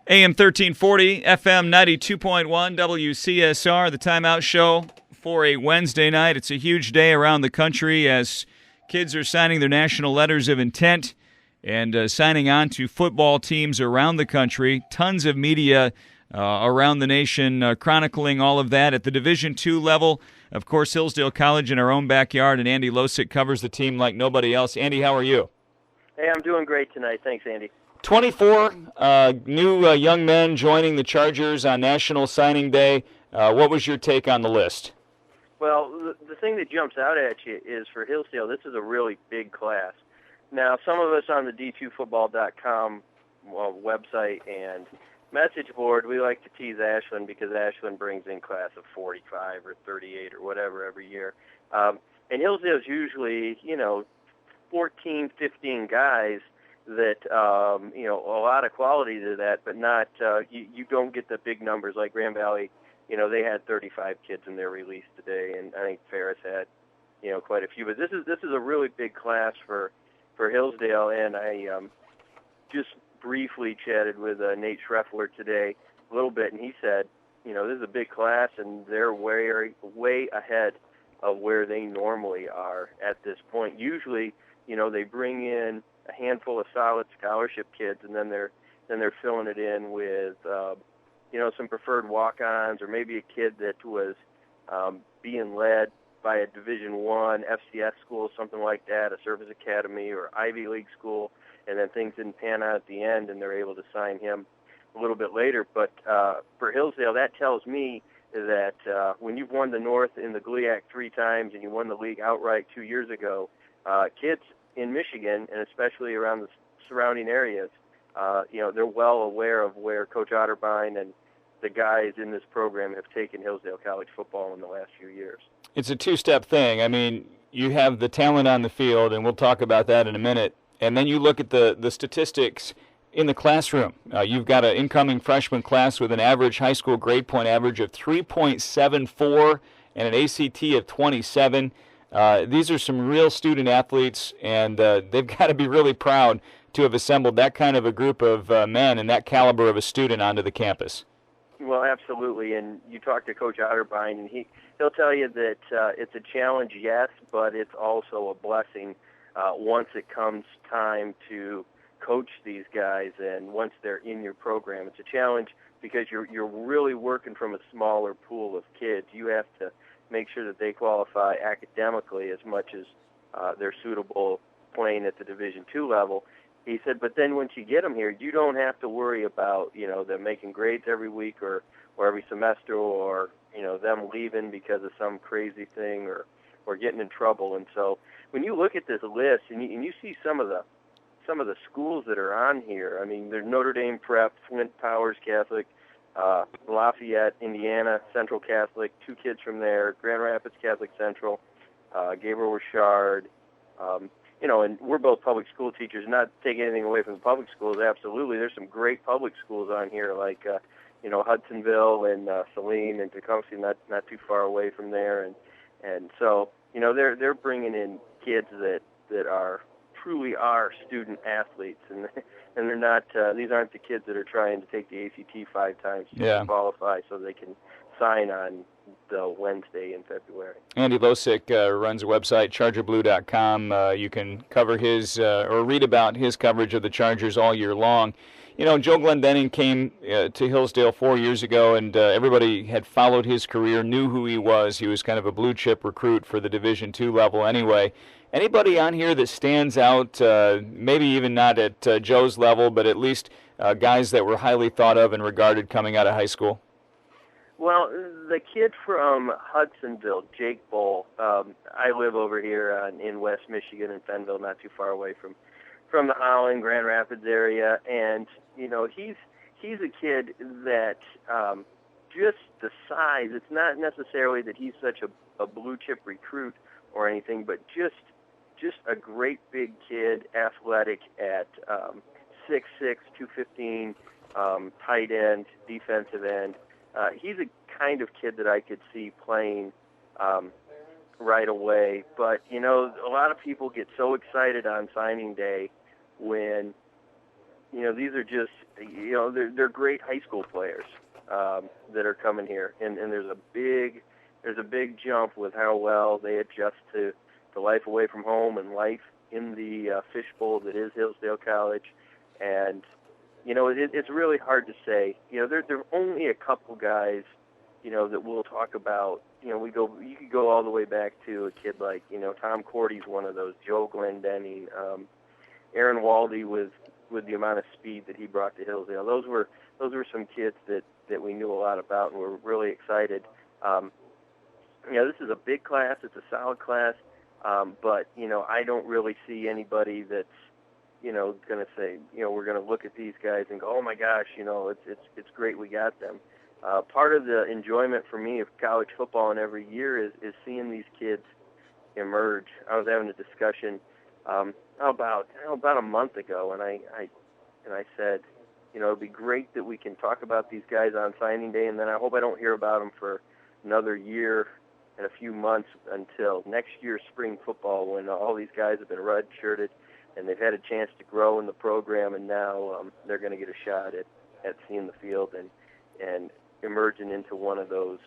AM 1340, FM 92.1, WCSR, the Timeout Show for a Wednesday night. It's a huge day around the country as kids are signing their national letters of intent and signing on to football teams around the country. Tons of media around the nation chronicling all of that. At the Division II level, of course, Hillsdale College in our own backyard, and Andy Losik covers the team like nobody else. Andy, how are you? Hey, I'm doing great tonight. Thanks, Andy. 24 new young men joining the Chargers on National Signing Day. What was your take on the list? Well, the thing that jumps out at you is for Hillsdale, this is a really big class. Now, some of us on the d2football.com website and message board, we like to tease Ashland because Ashland brings in class of 45 or 38 or whatever every year. And Hillsdale's usually, 14, 15 guys that, a lot of quality to that, but not, you don't get the big numbers like Grand Valley. They had 35 kids in their release today, and I think Ferris had, quite a few. But this is a really big class for Hillsdale, and I just briefly chatted with Nate Schreffler today a little bit, and he said, this is a big class, and they're way ahead of where they normally are at this point. Usually, they bring in a handful of solid scholarship kids, and then they're filling it in with some preferred walk-ons, or maybe a kid that was being led by a Division I FCS school, something like that, a service academy or Ivy League school, and then things didn't pan out at the end, and they're able to sign him a little bit later. But for Hillsdale, that tells me that when you've won the North in the GLIAC 3 times and you won the league outright 2 years ago, kids in Michigan, and especially around the surrounding areas, they're well aware of where Coach Otterbein and the guys in this program have taken Hillsdale College football in the last few years. It's a two-step thing. I mean, you have the talent on the field, and we'll talk about that in a minute, and then you look at the statistics in the classroom. You've got an incoming freshman class with an average high school grade point average of 3.74 and an ACT of 27. These are some real student athletes, and they've got to be really proud to have assembled that kind of a group of men and that caliber of a student onto the campus. Well, absolutely, and you talk to Coach Otterbein, and he'll tell you that it's a challenge, yes, but it's also a blessing once it comes time to coach these guys, and once they're in your program. It's a challenge because you're really working from a smaller pool of kids. You have to make sure that they qualify academically as much as they're suitable playing at the Division II level. He said, but then once you get them here, you don't have to worry about, them making grades every week or every semester, or, them leaving because of some crazy thing or getting in trouble. And so when you look at this list and you see some of the schools that are on here, I mean, there's Notre Dame Prep, Flint Powers Catholic, Lafayette, Indiana Central Catholic, 2 kids from there, Grand Rapids Catholic Central, Gabriel Richard, and we're both public school teachers, not taking anything away from the public schools. Absolutely. There's some great public schools on here, like, Hudsonville and Saline and Tecumseh, not too far away from there. And so, they're bringing in kids that truly are student athletes, and they're not, these aren't the kids that are trying to take the ACT 5 times to qualify so they can sign on the Wednesday in February. Andy Losik runs a website, chargerblue.com. You can cover his or read about his coverage of the Chargers all year long. Joe Glendenning came to Hillsdale 4 years ago, and everybody had followed his career, knew who he was. He was kind of a blue-chip recruit for the Division II level anyway. Anybody on here that stands out, maybe even not at Joe's level, but at least guys that were highly thought of and regarded coming out of high school? Well, the kid from Hudsonville, Jake Bull, I live over here in West Michigan in Fenville, not too far away from the Holland, Grand Rapids area, and, he's a kid that just the size, it's not necessarily that he's such a blue-chip recruit or anything, but just a great big kid, athletic at 6'6", 215, tight end, defensive end. He's a kind of kid that I could see playing right away. But, a lot of people get so excited on signing day when these are just, they're great high school players that are coming here, and there's a big jump with how well they adjust to the life away from home and life in the fishbowl that is Hillsdale College, and it's really hard to say. There are only a couple guys, that we'll talk about. You could go all the way back to a kid like, Tom Cordy's one of those, Joe Glendenning, Aaron Waldy with the amount of speed that he brought to Hillsdale. Those were some kids that we knew a lot about and were really excited. This is a big class. It's a solid class. But I don't really see anybody that's, going to say, we're going to look at these guys and go, oh my gosh, it's great we got them. Part of the enjoyment for me of college football and every year is seeing these kids emerge. I was having a discussion about a month ago, and I said, it'd be great that we can talk about these guys on signing day, and then I hope I don't hear about them for another year and a few months until next year's spring football, when all these guys have been red-shirted and they've had a chance to grow in the program, and now they're going to get a shot at seeing the field and emerging into one of those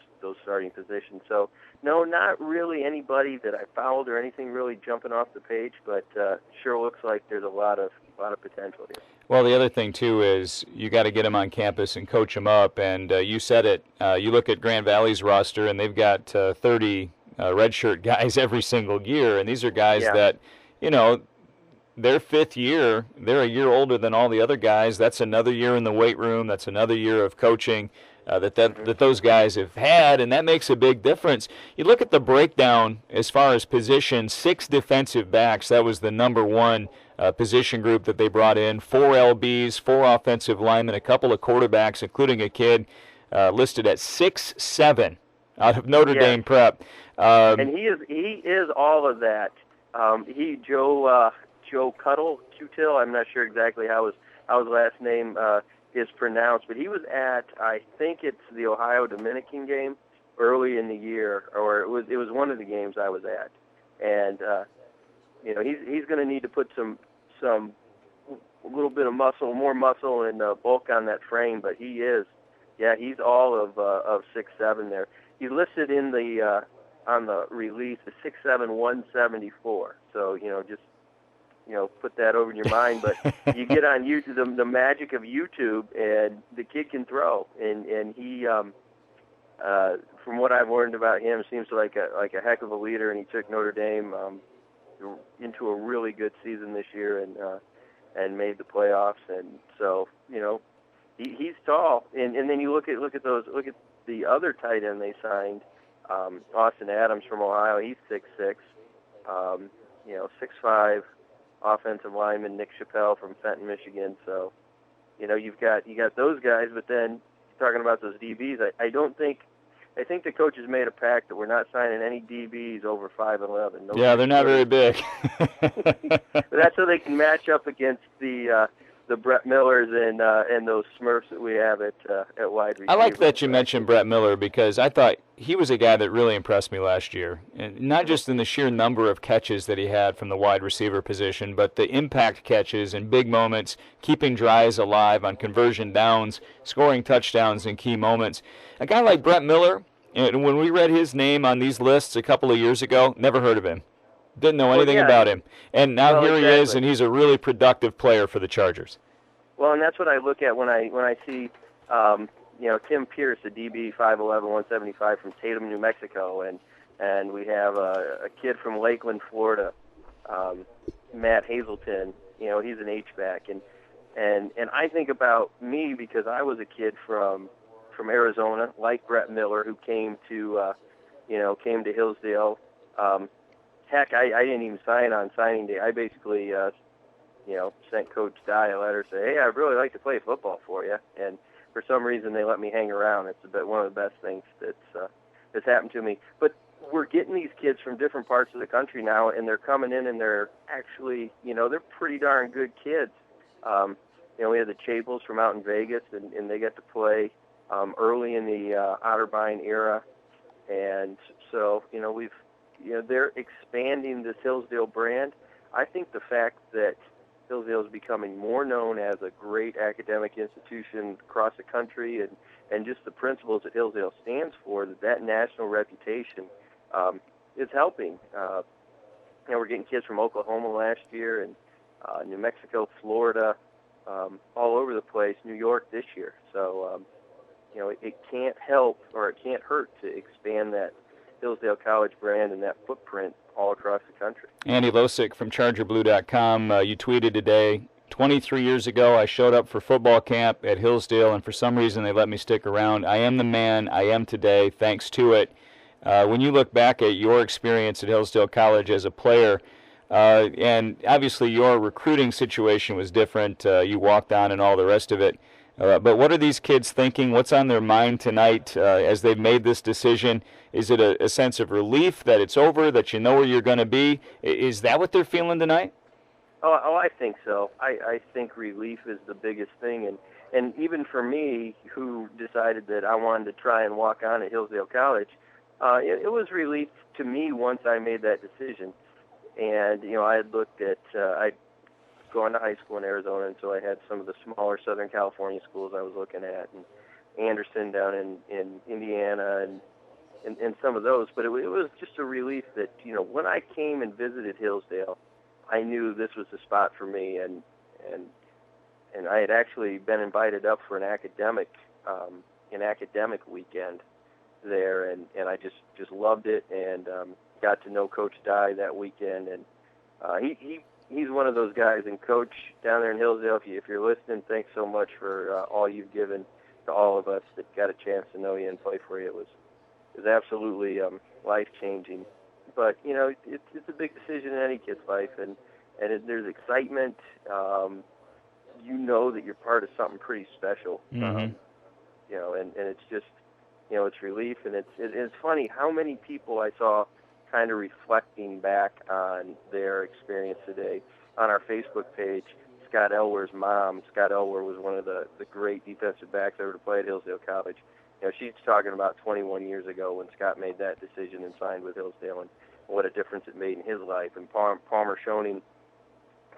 starting positions. So, no, not really anybody that I followed or anything really jumping off the page, but sure looks like there's a lot of potential here. Well, the other thing, too, is you got to get them on campus and coach them up. And you said it. You look at Grand Valley's roster, and they've got 30 redshirt guys every single year. And these are guys that, their fifth year, they're a year older than all the other guys. That's another year in the weight room. That's another year of coaching that those guys have had, and that makes a big difference. You look at the breakdown as far as position, 6 defensive backs. That was the number one position group that they brought in. 4 LBs, 4 offensive linemen, a couple of quarterbacks, including a kid listed at 6'7" out of Notre Dame Prep. And he is all of that. Joe Cutil, I'm not sure exactly how his last name is pronounced, but he was at, I think it's the Ohio-Dominican game early in the year, or it was one of the games I was at, and he's going to need to put a little bit of more muscle and bulk on that frame, but he's all of 6'7" there. He's listed in the on the release as 6'7", 174. So just put that over in your mind. But you get on YouTube, the magic of YouTube, and the kid can throw. And he, from what I've learned about him, seems like a heck of a leader. And he took Notre Dame into a really good season this year, and made the playoffs. And so he's tall. And then you look at the other tight end they signed, Austin Adams from Ohio. He's 6'6", 6'5". Offensive lineman Nick Chappelle from Fenton, Michigan. So, you got those guys, but then talking about those DBs, I think the coaches made a pact that we're not signing any DBs over 5'11". No, they're not very big. But that's so they can match up against the Brett Millers and those Smurfs that we have at wide receiver. I like that you mentioned Brett Miller, because I thought he was a guy that really impressed me last year, and not just in the sheer number of catches that he had from the wide receiver position, but the impact catches and big moments, keeping drives alive on conversion downs, scoring touchdowns in key moments. A guy like Brett Miller, when we read his name on these lists a couple of years ago, never heard of him. Didn't know anything about him. And now here he is, and he's a really productive player for the Chargers. Well, and that's what I look at when I see, Tim Pierce, a DB, 5'11", 175 from Tatum, New Mexico, and we have a kid from Lakeland, Florida, Matt Hazelton. He's an H-back, and I think about me because I was a kid from Arizona, like Brett Miller, who came to Hillsdale. Heck, I didn't even sign on signing day. I basically, sent Coach Dye a letter saying, hey, I'd really like to play football for you. And for some reason, they let me hang around. It's one of the best things that's happened to me. But we're getting these kids from different parts of the country now, and they're coming in, and they're actually, they're pretty darn good kids. We had the Chapels from out in Vegas, and they got to play early in the Otterbein era. And so, they're expanding this Hillsdale brand. I think the fact that, Hillsdale is becoming more known as a great academic institution across the country, and just the principles that Hillsdale stands for, that national reputation is helping. We're getting kids from Oklahoma last year, and New Mexico, Florida, all over the place, New York this year. So, it can't help or it can't hurt to expand that Hillsdale College brand and that footprint all across the country. Andy Losik from ChargerBlue.com, you tweeted today, 23 years ago I showed up for football camp at Hillsdale, and for some reason they let me stick around. I am the man I am today thanks to it. When you look back at your experience at Hillsdale College as a player, and obviously your recruiting situation was different, you walked on and all the rest of it, but what are these kids thinking? What's on their mind tonight as they've made this decision? Is it a sense of relief that it's over, that you know where you're going to be? Is that what they're feeling tonight? Oh, I think so. I think relief is the biggest thing, and even for me, who decided that I wanted to try and walk on at Hillsdale College, it was relief to me once I made that decision. And I had looked at I'd gone to high school in Arizona, and so I had some of the smaller Southern California schools I was looking at, and Anderson down in Indiana, and some of those. But it was just a relief that when I came and visited Hillsdale, I knew this was the spot for me, and I had actually been invited up for an academic weekend there, and I just loved it, and got to know Coach Dye that weekend, and he's one of those guys. And Coach down there in Hillsdale, if you're listening, thanks so much for all you've given to all of us that got a chance to know you and play for you. It was absolutely life-changing. But it's a big decision in any kid's life, and there's excitement. That you're part of something pretty special. Mm-hmm. And it's just it's relief, and it's funny how many people I saw kind of reflecting back on their experience today. On our Facebook page, Scott Elwer's mom, Scott Elwer was one of the great defensive backs ever to play at Hillsdale College. She's talking about 21 years ago when Scott made that decision and signed with Hillsdale, and what a difference it made in his life. And Palmer Schoening,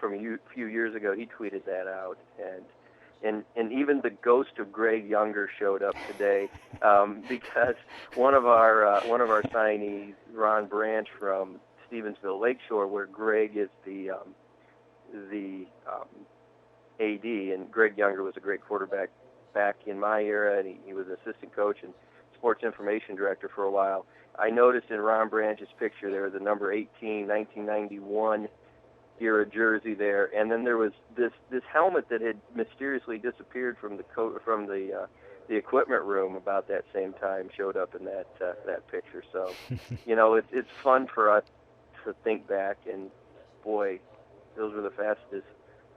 from a few years ago, he tweeted that out, and even the ghost of Greg Younger showed up today, because one of our signees, Ron Branch from Stevensville Lakeshore, where Greg is the AD, and Greg Younger was a great quarterback back in my era, and he was an assistant coach and sports information director for a while. I noticed in Ron Branch's picture there was a number 18, 1991 era jersey there, and then there was this helmet that had mysteriously disappeared from the equipment room about that same time, showed up in that picture. So, it's fun for us to think back, and boy, those were the fastest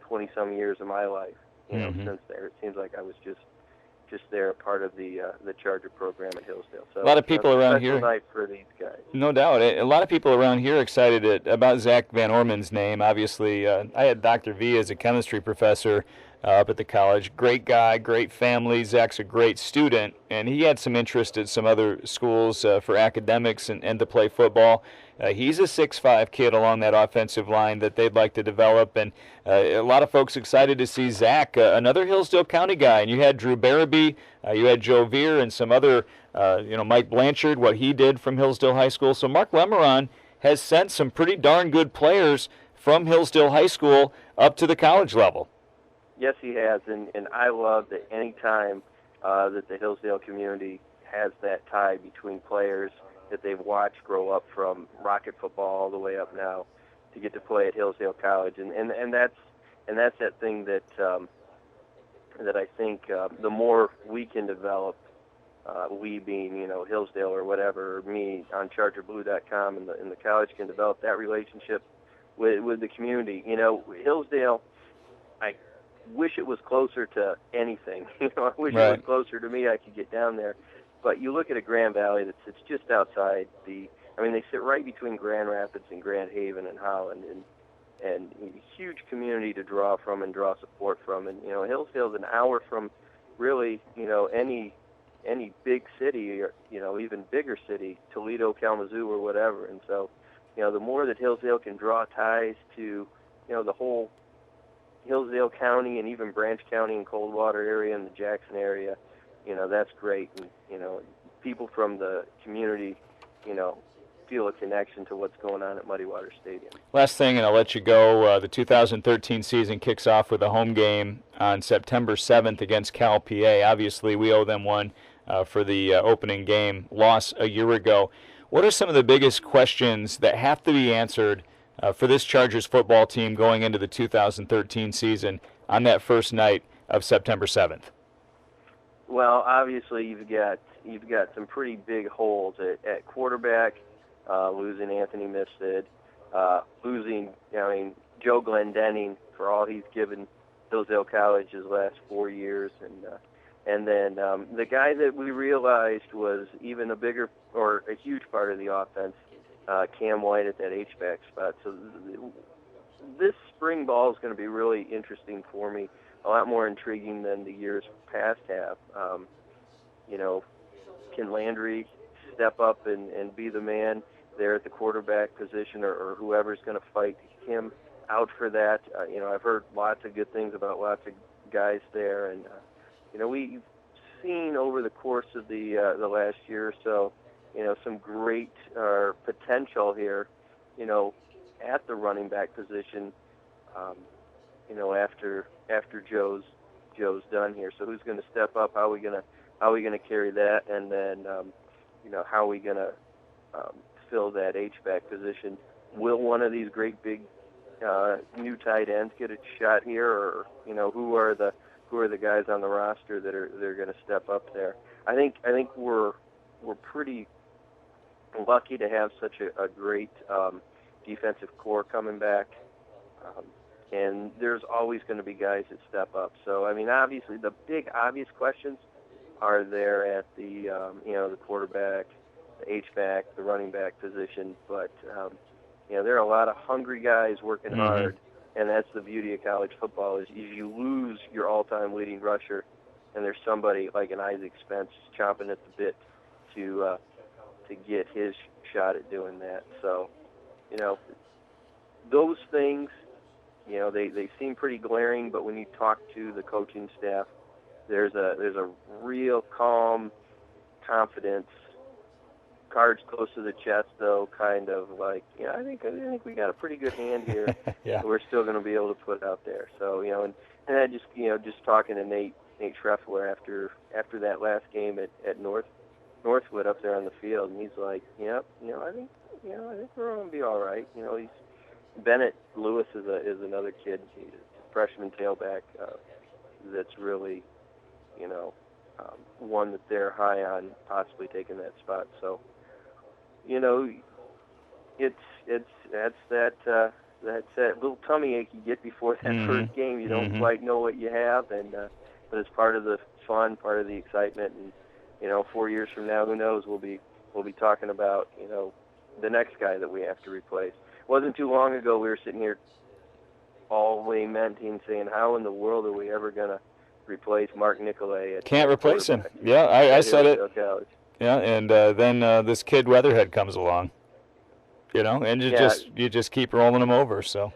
20-some years of my life. Mm-hmm. Since there, it seems like I was just there, part of the Charger program at Hillsdale. So a lot of people around here. Night for these guys. No doubt. A lot of people around here are excited about Zach Van Orman's name. Obviously, I had Dr. V as a chemistry professor up at the college. Great guy, great family. Zach's a great student, and he had some interest at some other schools for academics and to play football. He's a 6'5" kid along that offensive line that they'd like to develop, and a lot of folks excited to see Zach, another Hillsdale County guy. And you had Drew Barabee, you had Joe Veer, and some other, Mike Blanchard, what he did from Hillsdale High School. So Mark Lemeron has sent some pretty darn good players from Hillsdale High School up to the college level. Yes, he has, and I love that any time that the Hillsdale community has that tie between players that they've watched grow up from Rocket football all the way up now to get to play at Hillsdale College, and that's that thing that that I think the more we can develop, we being Hillsdale or whatever, or me on ChargerBlue.com, and the college can develop that relationship with the community. Hillsdale, I wish it was closer to anything. I wish Right. it was closer to me. I could get down there. But you look at a Grand Valley that sits just outside they sit right between Grand Rapids and Grand Haven and Holland, and a huge community to draw from and draw support from. And Hillsdale's an hour from really any big city, or even bigger city, Toledo, Kalamazoo, or whatever. And so the more that Hillsdale can draw ties to the whole Hillsdale County and even Branch County and Coldwater area and the Jackson area, that's great. And, people from the community, feel a connection to what's going on at Muddy Water Stadium. Last thing, and I'll let you go. The 2013 season kicks off with a home game on September 7th against Cal PA. Obviously, we owe them one for the opening game loss a year ago. What are some of the biggest questions that have to be answered for this Chargers football team going into the 2013 season on that first night of September 7th? Well, obviously, you've got some pretty big holes at quarterback. Losing Anthony Mifsud, losing, Joe Glendenning for all he's given Hillsdale College his last 4 years, and then the guy that we realized was even a huge part of the offense, Cam White at that H-back spot. So this spring ball is going to be really interesting for me, a lot more intriguing than the years past have. Can Landry step up and be the man there at the quarterback position, or whoever's going to fight him out for that? I've heard lots of good things about lots of guys there, and we've seen over the course of the last year or so, some great potential here, at the running back position. After Joe's done here, so who's going to step up? How are we going to carry that? And then how are we going to fill that H-back position? Will one of these great big new tight ends get a shot here, or who are the guys on the roster that are going to step up there? I think we're pretty lucky to have such a great defensive core coming back, and there's always going to be guys that step up. So obviously the big obvious questions are there at the the quarterback, the H-back, the running back position, but there are a lot of hungry guys working hard, and that's the beauty of college football is you lose your all-time leading rusher, and there's somebody like an Isaac Spence chomping at the bit to get his shot at doing that. So, those things, they seem pretty glaring, but when you talk to the coaching staff, there's a real calm confidence, cards close to the chest, though, kind of like, I think we got a pretty good hand here. Yeah. We're still going to be able to put out there. So, and I just talking to Nate Schreffler after that last game at Northwood up there on the field, and he's like, I think we're going to be all right. Bennett Lewis is another kid, he's a freshman tailback that's really, one that they're high on possibly taking that spot. So, that's that little tummy ache you get before that first game. You don't quite know what you have, but it's part of the fun, part of the excitement. And 4 years from now, who knows? We'll be talking about the next guy that we have to replace. It wasn't too long ago we were sitting here all lamenting, saying, how in the world are we ever going to replace Mark Nicolay? Can't replace him. Yeah, I said it. College. Yeah, and then this kid Weatherhead comes along, and you just keep rolling him over. So.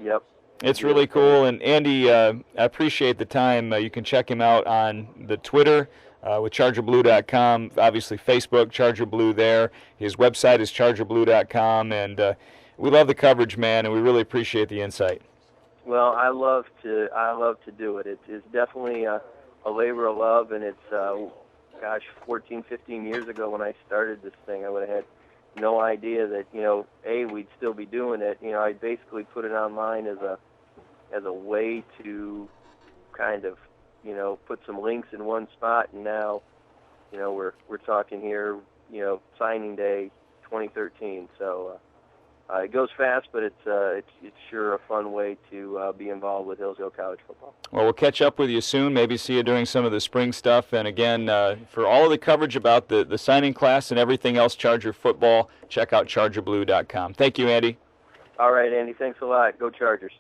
Yep. It's really cool. And Andy, I appreciate the time. You can check him out on the Twitter with ChargerBlue.com. Obviously, Facebook, Charger Blue there. His website is ChargerBlue.com, and we love the coverage, man, and we really appreciate the insight. Well, I love to do it. It's definitely a labor of love, and it's 14, 15 years ago when I started this thing, I would have had no idea that we'd still be doing it. I basically put it online as a way to kind of put some links in one spot, and now we're talking here signing day 2013. So it goes fast, but it's sure a fun way to be involved with Hillsdale College football. Well, we'll catch up with you soon. Maybe see you during some of the spring stuff. And again, for all of the coverage about the signing class and everything else Charger football, check out ChargerBlue.com. Thank you, Andy. All right, Andy. Thanks a lot. Go Chargers.